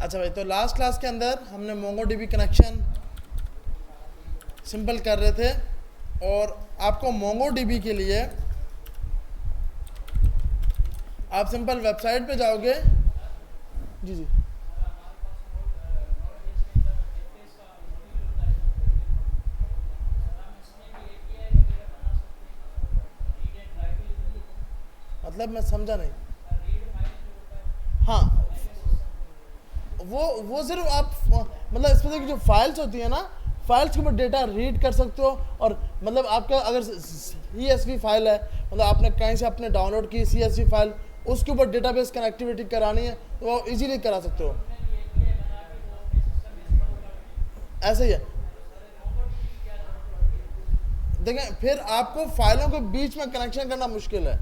अच्छा भाई, तो लास्ट क्लास के अंदर हमने मोंगोडीबी कनेक्शन सिंपल कर रहे थे और आपको मोंगोडीबी के लिए आप सिंपल वेबसाइट पे जाओगे। जी जी, मतलब मैं समझा नहीं। हाँ, वो सिर्फ आप मतलब स्पेसिफिक जो फाइल्स होती है ना, फाइल्स के ऊपर डेटा रीड कर सकते हो। और मतलब आपका अगर CSV फाइल है, मतलब आपने कहीं से अपने डाउनलोड की CSV फाइल, उसके ऊपर डेटाबेस कनेक्टिविटी करानी है तो वो इजीली करा सकते हो। ऐसा ही है। देखें, फिर आपको फाइलों के बीच में कनेक्शन करना मुश्किल है।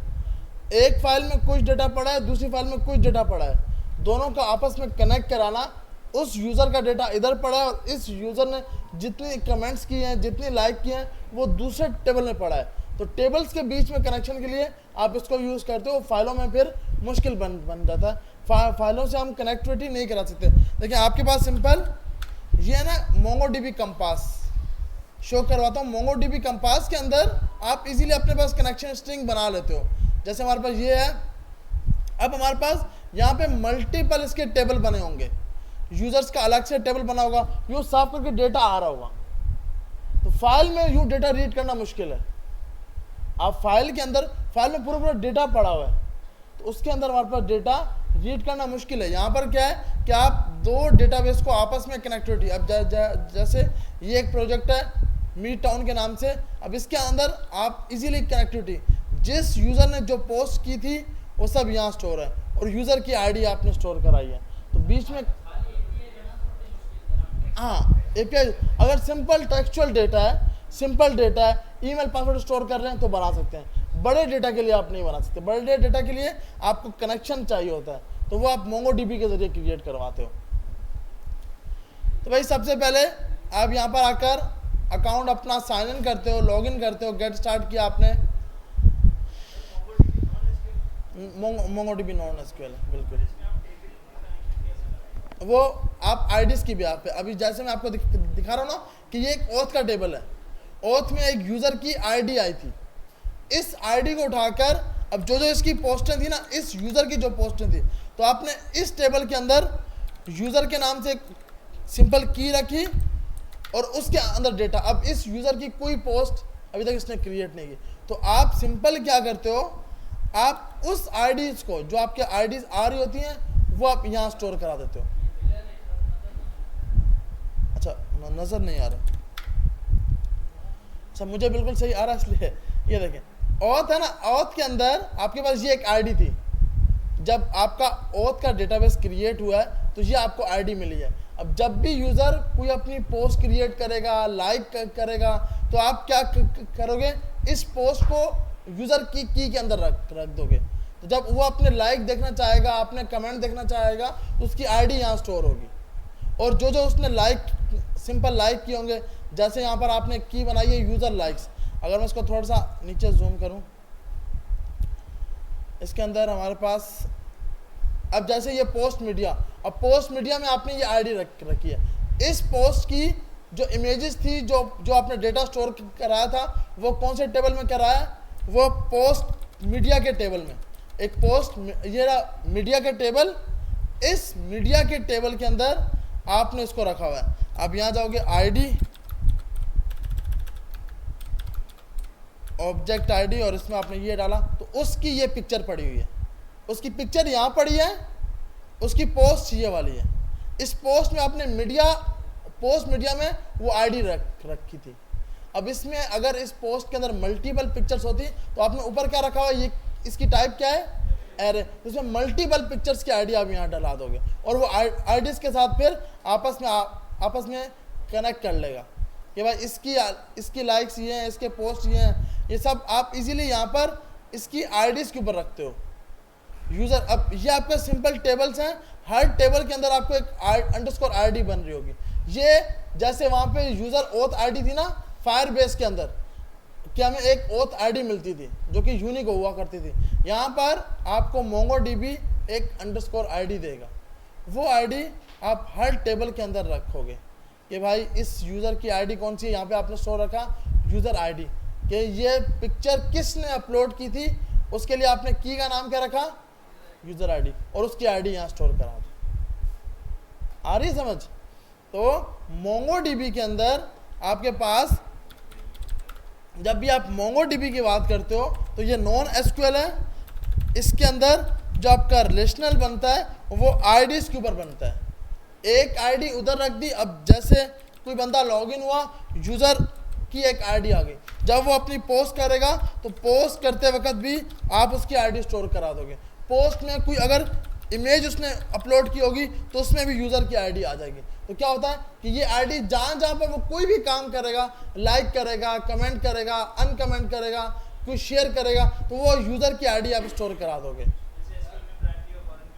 एक फाइल में कुछ डेटा पड़ा है, दूसरी फाइल में कुछ डेटा पड़ा है, दोनों को आपस में कनेक्ट कराना। उस यूज़र का डेटा इधर पड़ा है और इस यूज़र ने जितनी कमेंट्स किए हैं, जितनी लाइक किए हैं, वो दूसरे टेबल में पड़ा है। तो टेबल्स के बीच में कनेक्शन के लिए आप इसको यूज़ करते हो। फाइलों में फिर मुश्किल बन जाता है। फाइलों से हम कनेक्टिविटी नहीं करा सकते। देखिए, आपके पास सिंपल ये है ना मोंगोडीबी कंपास, शो करवाता हूँ। मोंगोडीबी कंपास के अंदर आप इजीली अपने पास कनेक्शन स्ट्रिंग बना लेते हो। जैसे हमारे पास ये है, अब हमारे पास यहाँ पे मल्टीपल इसके टेबल बने होंगे, यूजर्स का अलग से टेबल बना होगा, यूँ साफ करके डेटा आ रहा होगा। तो फाइल में यूँ डेटा रीड करना मुश्किल है। आप फाइल के अंदर, फाइल में पूरा पूरा डेटा पड़ा हुआ है, तो उसके अंदर हमारे पास डेटा रीड करना मुश्किल है। यहाँ पर क्या है कि आप दो डेटाबेस को आपस में कनेक्टिविटी, अब जैसे ये एक प्रोजेक्ट है मीट टाउन के नाम से, अब इसके अंदर आप इजीली कनेक्टिविटी, जिस यूज़र ने जो पोस्ट की थी वो सब यहाँ स्टोर है और यूज़र की आईडी आपने स्टोर कराई है, तो बीच में हाँ API। अगर सिंपल टेक्सचुअल डेटा है, सिंपल डेटा है, ईमेल पासवर्ड स्टोर कर रहे हैं तो बना सकते हैं। बड़े डेटा के लिए आप नहीं बना सकते। बड़े डेटा के लिए आपको कनेक्शन चाहिए होता है, तो वो आप मोंगोडीबी के जरिए क्रिएट करवाते हो। तो भाई, सबसे पहले आप यहाँ पर आकर अकाउंट अपना साइन इन करते हो, लॉग इन करते हो। गेट स्टार्ट किया आपने, मोंगोडीबी नॉन एसक्यूएल है बिल्कुल। वो आप आईडीज की भी आप पे, अभी जैसे मैं आपको दिखा रहा हूँ ना कि ये एक ओथ का टेबल है। ओथ में एक यूज़र की आईडी आई थी। इस आईडी को उठाकर अब जो जो इसकी पोस्टें थी ना, इस यूज़र की जो पोस्टें थी, तो आपने इस टेबल के अंदर यूज़र के नाम से एक सिंपल की रखी और उसके अंदर डेटा। अब इस यूज़र की कोई पोस्ट अभी तक इसने क्रिएट नहीं की, तो आप सिंपल क्या करते हो, आप उस आईडीज को, जो आपके आईडीज आ रही होती हैं, वो आप यहाँ स्टोर करा देते हो। अच्छा, नज़र नहीं आ रहा। अच्छा, मुझे बिल्कुल सही आ रहा है, इसलिए ये देखें, ऑथ है ना, ऑथ के अंदर आपके पास ये एक आईडी थी। जब आपका ऑथ का डेटाबेस क्रिएट हुआ है तो ये आपको आईडी मिली है। अब जब भी यूज़र कोई अपनी पोस्ट क्रिएट करेगा, लाइक करेगा, तो आप क्या करोगे, इस पोस्ट को यूज़र की के अंदर रख दोगे। तो जब वो अपने लाइक देखना चाहेगा, अपने कमेंट देखना चाहेगा, तो उसकी आईडी यहाँ स्टोर होगी। और जो जो उसने लाइक, सिंपल लाइक किए होंगे, जैसे यहाँ पर आपने की बनाई है यूज़र लाइक्स, अगर मैं इसको थोड़ा सा नीचे जूम करूँ, इसके अंदर हमारे पास अब जैसे ये पोस्ट मीडिया, अब पोस्ट मीडिया में आपने ये आईडी रखी है। इस पोस्ट की जो इमेजेस थी, जो आपने डेटा स्टोर कराया था, वो कौन से टेबल में कराया, वो पोस्ट मीडिया के टेबल में। एक पोस्ट, ये रहा मीडिया के टेबल, इस मीडिया के टेबल के अंदर आपने इसको रखा हुआ है। अब यहाँ जाओगे आईडी, ऑब्जेक्ट आईडी, और इसमें आपने ये डाला, तो उसकी ये पिक्चर पड़ी हुई है, उसकी पिक्चर यहाँ पड़ी है, उसकी पोस्ट ये वाली है। इस पोस्ट में आपने पोस्ट मीडिया में वो आईडी रखी थी। अब इसमें अगर इस पोस्ट के अंदर मल्टीपल पिक्चर्स होती तो आपने ऊपर क्या रखा हुआ, ये इसकी टाइप क्या है, एरे, इसमें मल्टीपल पिक्चर्स की आईडी आप यहाँ डला दोगे और वो आईडीज के साथ फिर आपस में कनेक्ट कर लेगा कि भाई इसकी लाइक्स ये हैं, इसके पोस्ट ये हैं। ये सब आप इजीली यहाँ पर इसकी आईडीज के ऊपर रखते हो यूज़र। अब ये आपके सिंपल टेबल्स हैं, हर टेबल के अंदर आपको एक अंडरस्कोर आईडी बन रही होगी। ये जैसे वहाँ पे यूज़र ओथ आईडी थी ना फायरबेस के अंदर, कि हमें एक ओथ आईडी मिलती थी जो कि यूनिक हुआ करती थी, यहाँ पर आपको मोंगोडीबी एक अंडरस्कोर आईडी देगा। वो आईडी आप हर टेबल के अंदर रखोगे कि भाई इस यूज़र की आईडी कौन सी है। यहाँ पे आपने शो रखा यूज़र आईडी, कि ये पिक्चर किसने अपलोड की थी, उसके लिए आपने की का नाम क्या रखा, यूज़र आईडी, और उसकी आईडी यहाँ स्टोर करा दो। आ रही समझ। तो मोंगोडीबी के अंदर आपके पास, जब भी आप मोंगोडीबी की बात करते हो तो ये नॉन एसक्यूएल है। इसके अंदर जो आपका रिलेशनल बनता है वो आईडीज के ऊपर बनता है। एक आईडी उधर रख दी, अब जैसे कोई बंदा लॉगिन हुआ, यूज़र की एक आईडी आ गई, जब वो अपनी पोस्ट करेगा तो पोस्ट करते वक्त भी आप उसकी आईडी स्टोर करा दोगे। पोस्ट में कोई अगर इमेज उसने अपलोड की होगी तो उसमें भी यूज़र की आईडी आ जाएगी। तो क्या होता है कि ये आईडी जहाँ जहाँ पर वो कोई भी काम करेगा, लाइक करेगा, कमेंट करेगा, अनकमेंट करेगा, कोई शेयर करेगा, तो वो यूज़र की आईडी आप स्टोर करा दोगे।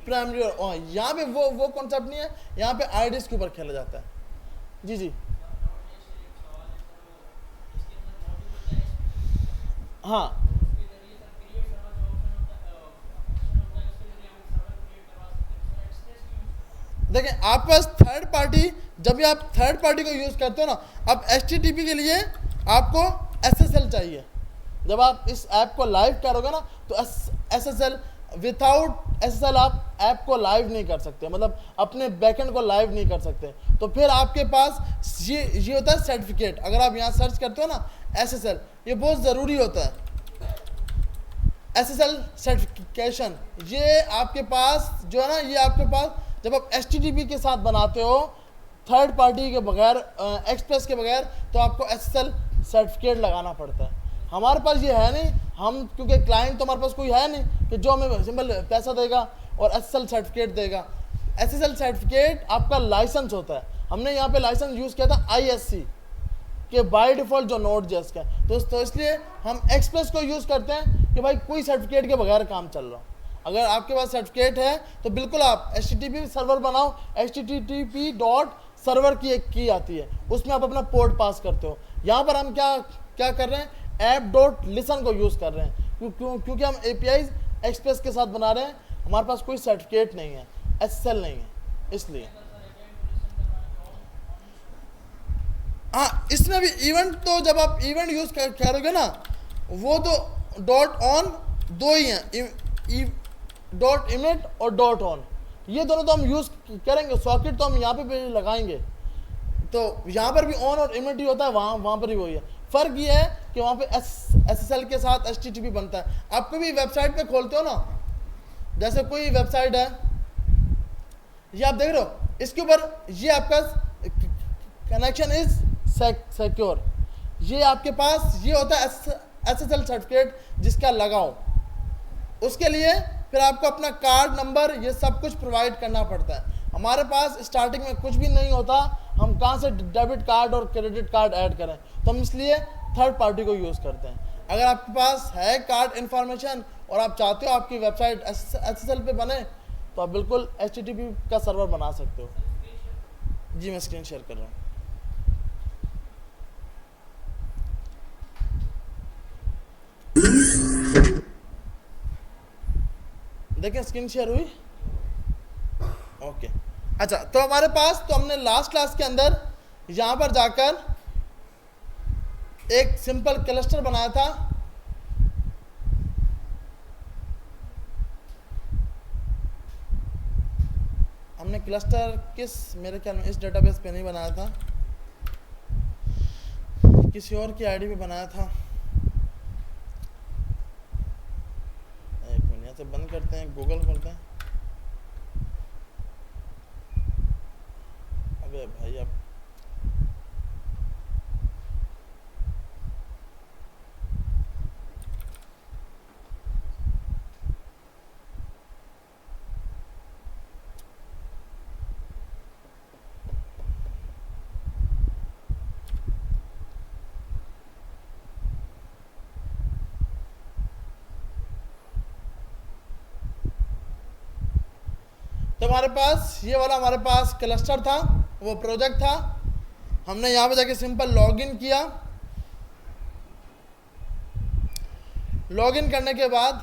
प्राइमरी, और यहाँ पे वो कॉन्सेप्ट नहीं है, यहाँ पे आईडीज के ऊपर खेला जाता है। जी जी हाँ, देखिए आपके पास थर्ड पार्टी, जब भी आप थर्ड पार्टी को यूज़ करते हो ना, अब HTTP के लिए आपको SSL चाहिए। जब आप इस ऐप को लाइव करोगे ना तो SSL, विदाउट SSL आप ऐप को लाइव नहीं कर सकते, मतलब अपने बैकएंड को लाइव नहीं कर सकते। तो फिर आपके पास ये होता है सर्टिफिकेट। अगर आप यहाँ सर्च करते हो ना SSL, ये बहुत ज़रूरी होता है। SSL सर्टिफिकेशन, ये आपके पास जो है ना, ये आपके पास जब आप HTTP के साथ बनाते हो थर्ड पार्टी के बगैर, एक्सप्रेस के बगैर, तो आपको SSL सर्टिफिकेट लगाना पड़ता है। हमारे पास ये है नहीं, हम क्योंकि क्लाइंट तो हमारे पास कोई है नहीं कि जो हमें सिंपल पैसा देगा और SSL सर्टिफिकेट देगा। SSL सर्टिफिकेट आपका लाइसेंस होता है। हमने यहाँ पे लाइसेंस यूज़ किया था ISC के बाय डिफ़ॉल्ट जो Node.js का, तो इसलिए हम एक्सप्रेस को यूज़ करते हैं कि भाई कोई सर्टिफिकेट के बगैर काम चल रहा हो। अगर आपके पास सर्टिफिकेट है तो बिल्कुल आप HTTP सर्वर बनाओ, http.server की एक की आती है, उसमें आप अपना पोर्ट पास करते हो। यहाँ पर हम क्या कर रहे हैं, app.listen को यूज़ कर रहे हैं, क्योंकि हम API एक्सप्रेस के साथ बना रहे हैं, हमारे पास कोई सर्टिफिकेट नहीं है, SSL नहीं है, इसलिए। हाँ, इसमें भी इवेंट, तो जब आप इवेंट यूज़ करोगे ना, वो तो .on दो ही हैं, .emit और .on, ये दोनों तो हम यूज़ करेंगे। सॉकेट तो हम यहाँ पे भी लगाएंगे, तो यहाँ पर भी ऑन और इमिट ही होता है, वहाँ पर ही वही है। फ़र्क ये है कि वहाँ पे SSL के साथ HTTP बनता है। आप कोई भी वेबसाइट पे खोलते हो ना, जैसे कोई वेबसाइट है, ये आप देख रहे हो, इसके ऊपर ये आपका कनेक्शन इज सिक्योर, ये आपके पास ये होता है SSL सर्टिफिकेट जिसका लगाओ। उसके लिए फिर आपको अपना कार्ड नंबर ये सब कुछ प्रोवाइड करना पड़ता है। हमारे पास स्टार्टिंग में कुछ भी नहीं होता, हम कहाँ से डेबिट कार्ड और क्रेडिट कार्ड ऐड करें, तो हम इसलिए थर्ड पार्टी को यूज़ करते हैं। अगर आपके पास है कार्ड इन्फॉर्मेशन और आप चाहते हो आपकी वेबसाइट SSL पे बने, तो आप बिल्कुल HTTP का सर्वर बना सकते हो। जी मैं स्क्रीन शेयर कर रहा हूँ। देखिए स्क्रीन शेयर हुई, ओके। अच्छा, तो हमारे पास, तो हमने लास्ट क्लास के अंदर यहाँ पर जाकर एक सिंपल क्लस्टर बनाया था। हमने क्लस्टर मेरे ख्याल में इस डेटाबेस पे नहीं बनाया था, किसी और की आईडी पे बनाया था। एक मिनट, यहाँ से बंद करते हैं, गूगल करते हैं। अबे भाई अब तो हमारे पास ये वाला हमारे पास क्लस्टर था, वो प्रोजेक्ट था। हमने यहाँ पे जाके सिंपल लॉगिन किया। लॉगिन करने के बाद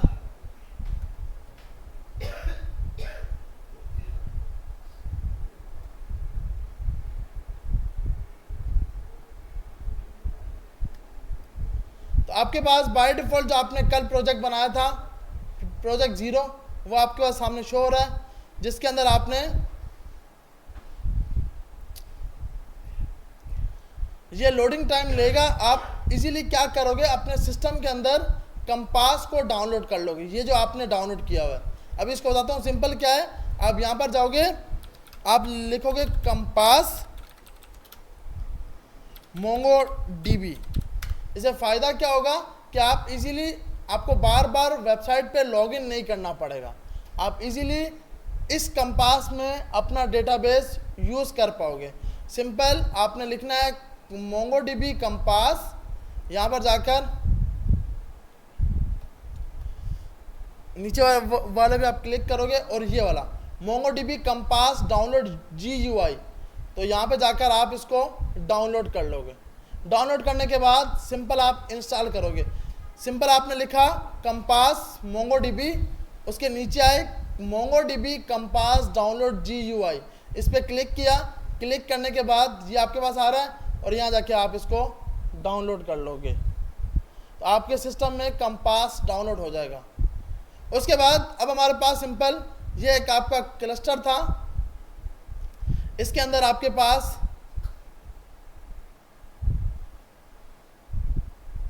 आपके पास बाय डिफॉल्ट जो आपने कल प्रोजेक्ट बनाया था प्रोजेक्ट 0 वो आपके पास सामने शो हो रहा है, जिसके अंदर आपने ये लोडिंग टाइम लेगा। आप इजीली क्या करोगे, अपने सिस्टम के अंदर कंपास को डाउनलोड कर लोगे, ये जो आपने डाउनलोड किया हुआ है। अभी इसको बताता हूँ सिंपल क्या है। आप यहाँ पर जाओगे, आप लिखोगे कंपास MongoDB। इससे फ़ायदा क्या होगा कि आप इजीली, आपको बार बार वेबसाइट पे लॉगिन नहीं करना पड़ेगा, आप इजीली इस कंपास में अपना डेटाबेस यूज़ कर पाओगे। सिंपल आपने लिखना है MongoDB कंपास, यहाँ पर जाकर नीचे वाले पे आप क्लिक करोगे और ये वाला MongoDB कंपास डाउनलोड GUI, तो यहाँ पे जाकर आप इसको डाउनलोड कर लोगे। डाउनलोड करने के बाद सिंपल आप इंस्टॉल करोगे। सिंपल आपने लिखा कंपास MongoDB, उसके नीचे आए MongoDB कंपास डाउनलोड GUI, इस पर क्लिक किया। क्लिक करने के बाद ये आपके पास आ रहा है और यहाँ जाके आप इसको डाउनलोड कर लोगे, तो आपके सिस्टम में कंपास डाउनलोड हो जाएगा। उसके बाद अब हमारे पास सिंपल ये एक आपका क्लस्टर था, इसके अंदर आपके पास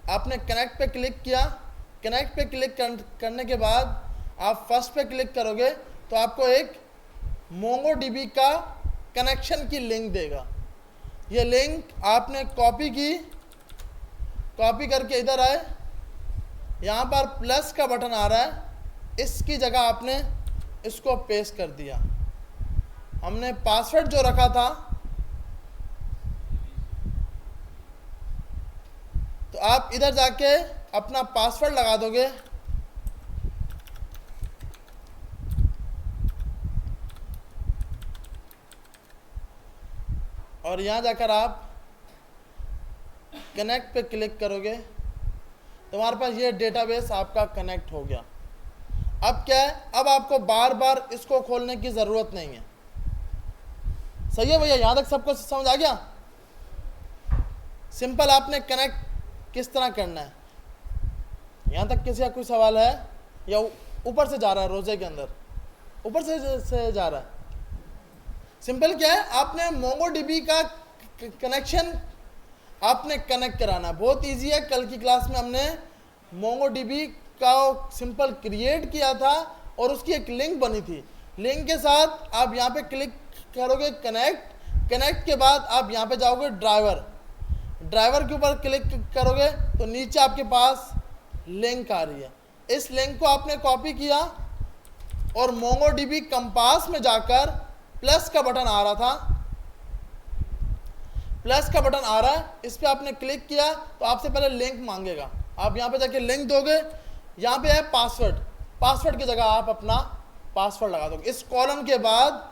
आपने कनेक्ट पे क्लिक किया। कनेक्ट पे क्लिक करने के बाद आप फर्स्ट पे क्लिक करोगे तो आपको एक MongoDB का कनेक्शन की लिंक देगा। ये लिंक आपने कॉपी की, कॉपी करके इधर आए, यहाँ पर प्लस का बटन आ रहा है, इसकी जगह आपने इसको पेस्ट कर दिया। हमने पासवर्ड जो रखा था, तो आप इधर जाके अपना पासवर्ड लगा दोगे। और यहाँ जाकर आप कनेक्ट पे क्लिक करोगे तो हमारे पास ये डेटाबेस आपका कनेक्ट हो गया। अब क्या है, अब आपको बार बार इसको खोलने की ज़रूरत नहीं है। सही है भैया, यहाँ तक सबको समझ आ गया? सिंपल आपने कनेक्ट किस तरह करना है, यहाँ तक किसी का कोई सवाल है? या ऊपर से जा रहा है, रोजे के अंदर ऊपर से जा रहा है? सिंपल क्या है, आपने MongoDB का कनेक्शन आपने कनेक्ट कराना है, बहुत इजी है। कल की क्लास में हमने MongoDB का सिंपल क्रिएट किया था और उसकी एक लिंक बनी थी। लिंक के साथ आप यहाँ पे क्लिक करोगे कनेक्ट, कनेक्ट के बाद आप यहाँ पे जाओगे ड्राइवर, ड्राइवर के ऊपर क्लिक करोगे तो नीचे आपके पास लिंक आ रही है। इस लिंक को आपने कॉपी किया और MongoDB कंपास में जाकर प्लस का बटन आ रहा था, प्लस का बटन आ रहा है, इस पर आपने क्लिक किया तो आपसे पहले लिंक मांगेगा। आप यहाँ पे जाके लिंक दोगे, यहाँ पे है पासवर्ड, पासवर्ड की जगह आप अपना पासवर्ड लगा दोगे। इस कॉलम के बाद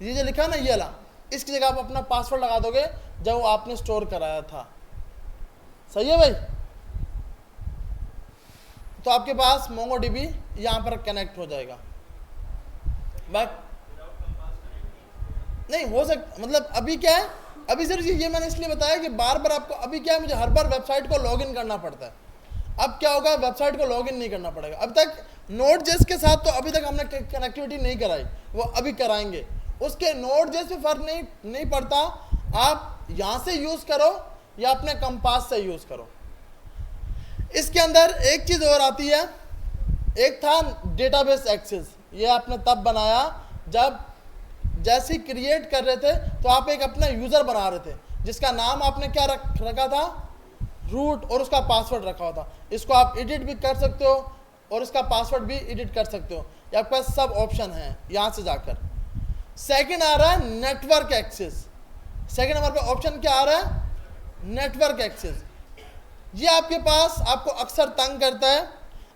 ये जो लिखा ना, ये वाला, इसकी जगह आप अपना पासवर्ड लगा दोगे जब वो आपने स्टोर कराया था। सही है भाई? तो आपके पास MongoDB यहाँ पर कनेक्ट हो जाएगा। बट नहीं हो सकता, मतलब अभी क्या है, अभी सिर्फ ये मैंने इसलिए बताया कि बार बार आपको, अभी क्या है, मुझे हर बार वेबसाइट को लॉगिन करना पड़ता है। अब क्या होगा, वेबसाइट को लॉगिन नहीं करना पड़ेगा। अब तक Node.js के साथ तो अभी तक हमने कनेक्टिविटी नहीं कराई, वो अभी कराएंगे। उसके Node.js पे फर्क नहीं पड़ता, आप यहाँ से यूज़ करो या अपने कंपास से यूज़ करो। इसके अंदर एक चीज़ और आती है, एक था डेटाबेस एक्सेस। ये आपने तब बनाया जब जैसे क्रिएट कर रहे थे तो आप एक अपना यूज़र बना रहे थे, जिसका नाम आपने क्या रखा था, रूट, और उसका पासवर्ड रखा हुआ था। इसको आप एडिट भी कर सकते हो और इसका पासवर्ड भी एडिट कर सकते हो, ये आपके पास सब ऑप्शन है यहाँ से जाकर। सेकंड आ रहा है नेटवर्क एक्सेस। सेकंड नंबर पे ऑप्शन क्या आ रहा है, नेटवर्क एक्सेस। ये आपके पास आपको अक्सर तंग करता है।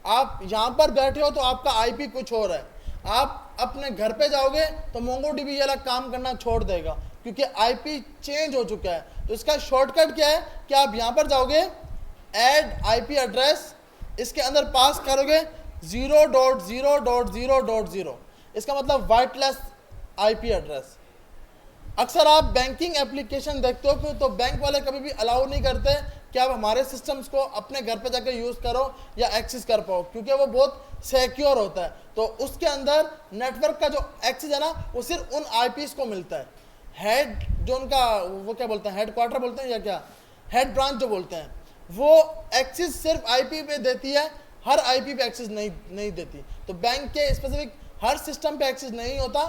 आप यहाँ पर बैठे हो तो आपका आईपी कुछ और है, आप अपने घर पे जाओगे तो MongoDB ये वाला काम करना छोड़ देगा क्योंकि आईपी चेंज हो चुका है। तो इसका शॉर्टकट क्या है कि आप यहाँ पर जाओगे, ऐड आईपी एड्रेस, इसके अंदर पास करोगे 0.0.0.0, इसका मतलब वाइटलेस आईपी एड्रेस। अक्सर आप बैंकिंग एप्लीकेशन देखते हो तो बैंक वाले कभी भी अलाउ नहीं करते कि आप हमारे सिस्टम्स को अपने घर पे जाकर यूज़ करो या एक्सेस कर पाओ, क्योंकि वो बहुत सिक्योर होता है। तो उसके अंदर नेटवर्क का जो एक्सेस है ना, वो सिर्फ उन आईपीस को मिलता है। हेड जो उनका वो क्या बोलते हैं, हेड क्वार्टर बोलते हैं या क्या, हेड ब्रांच जो बोलते हैं, वो एक्सेस सिर्फ आईपी पे देती है, हर आईपी पे एक्सेस नहीं देती। तो बैंक के स्पेसिफिक हर सिस्टम पे एक्सेस नहीं होता,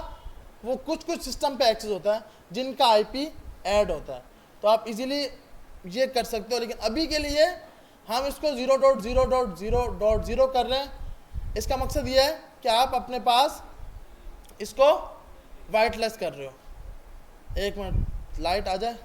वो कुछ कुछ सिस्टम पे एक्सेस होता है जिनका आईपी ऐड होता है। तो आप इजीली ये कर सकते हो, लेकिन अभी के लिए हम इसको 0.0.0.0 कर रहे हैं। इसका मकसद ये है कि आप अपने पास इसको वाइटलेस कर रहे हो। एक मिनट लाइट आ जाए।